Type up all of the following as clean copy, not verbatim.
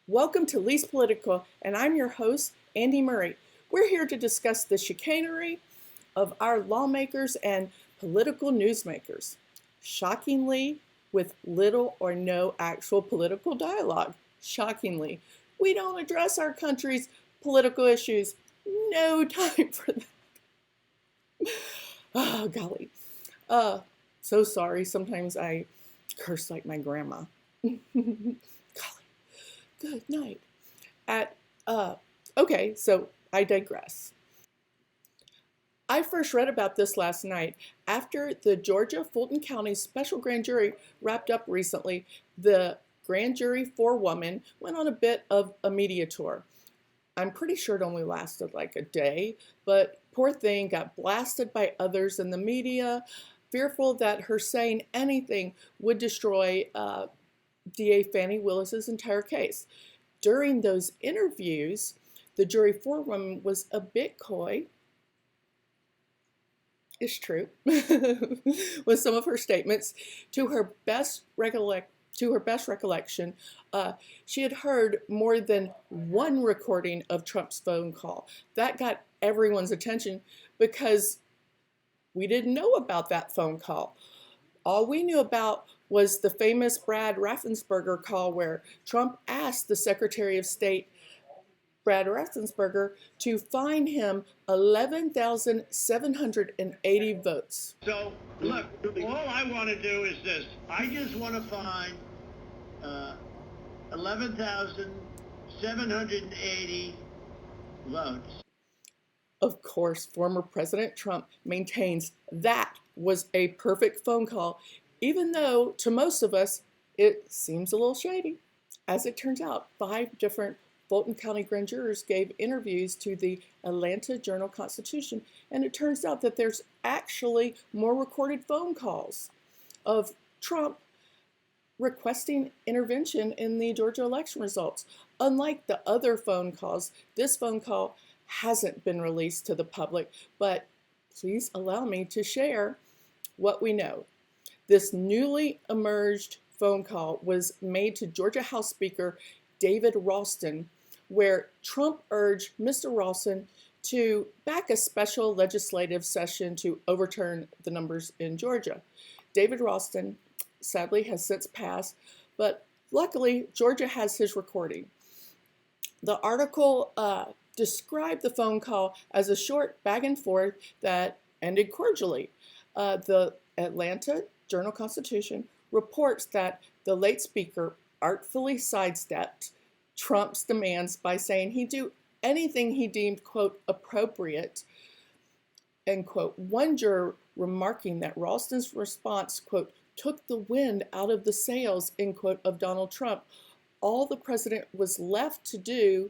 Welcome to Least Political, and I'm your host, Andy Murray. We're here to discuss the chicanery of our lawmakers and political newsmakers. Shockingly, with little or no actual political dialogue. Shockingly, we don't address our country's political issues. No time for that. Oh, golly. Uh, so sorry. Sometimes I curse like my grandma. Golly. Good night. Okay, so I digress. I first read about this last night after the Georgia Fulton County Special Grand Jury wrapped up recently. The grand jury forewoman went on a bit of a media tour. I'm pretty sure it only lasted like a day, but poor thing got blasted by others in the media, fearful that her saying anything would destroy DA Fannie Willis's entire case. During those interviews, the jury forewoman was a bit coy. It's true, with some of her statements. To her best recollection, she had heard more than one recording of Trump's phone call. That got everyone's attention because we didn't know about that phone call. All we knew about was the famous Brad Raffensperger call where Trump asked the Secretary of State, Brad Raffensperger, to fine him 11,780 votes. So, look, all I want to do is this. I just want to find 11,780 votes. Of course, former President Trump maintains that was a perfect phone call, even though to most of us it seems a little shady. As it turns out, 5 different Fulton County grand jurors gave interviews to the Atlanta Journal-Constitution, and it turns out that there's actually more recorded phone calls of Trump requesting intervention in the Georgia election results. Unlike the other phone calls, this phone call hasn't been released to the public, but please allow me to share what we know. This newly emerged phone call was made to Georgia House Speaker David Ralston, where Trump urged Mr. Ralston to back a special legislative session to overturn the numbers in Georgia. David Ralston sadly has since passed, but luckily Georgia has his recording. The article described the phone call as a short back and forth that ended cordially. The Atlanta Journal-Constitution reports that the late speaker artfully sidestepped Trump's demands by saying he'd do anything he deemed, quote, appropriate, end quote. One juror remarking that Ralston's response, quote, took the wind out of the sails, end quote, of Donald Trump. All the president was left to do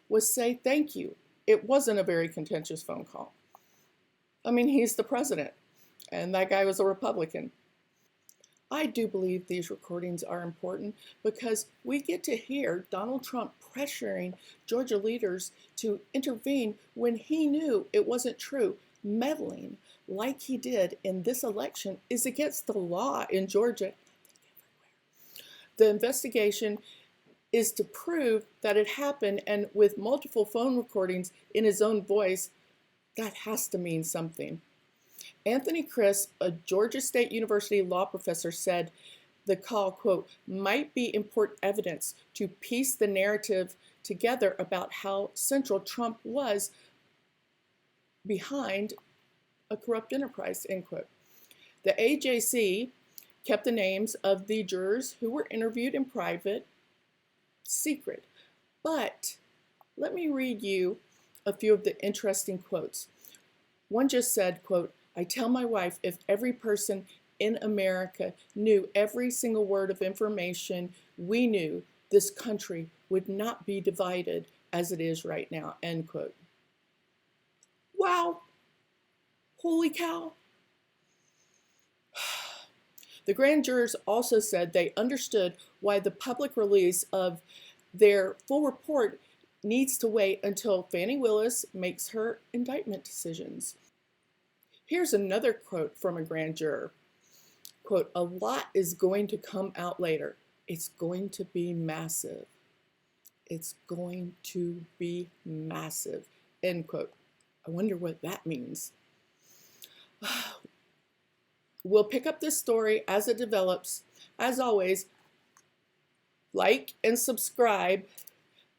was say thank you. It wasn't a very contentious phone call. I mean, he's the president, and that guy was a Republican. I do believe these recordings are important because we get to hear Donald Trump pressuring Georgia leaders to intervene when he knew it wasn't true. Meddling like he did in this election is against the law in Georgia. The investigation is to prove that it happened, and with multiple phone recordings in his own voice, that has to mean something. Anthony Chris, a Georgia State University law professor, said the call, quote, might be important evidence to piece the narrative together about how central Trump was behind a corrupt enterprise, end quote. The AJC kept the names of the jurors who were interviewed in private secret. But let me read you a few of the interesting quotes. One just said, quote, I tell my wife if every person in America knew every single word of information we knew, this country would not be divided as it is right now, end quote. Wow. Holy cow. The grand jurors also said they understood why the public release of their full report needs to wait until Fannie Willis makes her indictment decisions. Here's another quote from a grand juror. Quote, a lot is going to come out later. It's going to be massive. It's going to be massive, end quote. I wonder what that means. We'll pick up this story as it develops. As always, like and subscribe,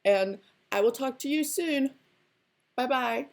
and I will talk to you soon. Bye-bye.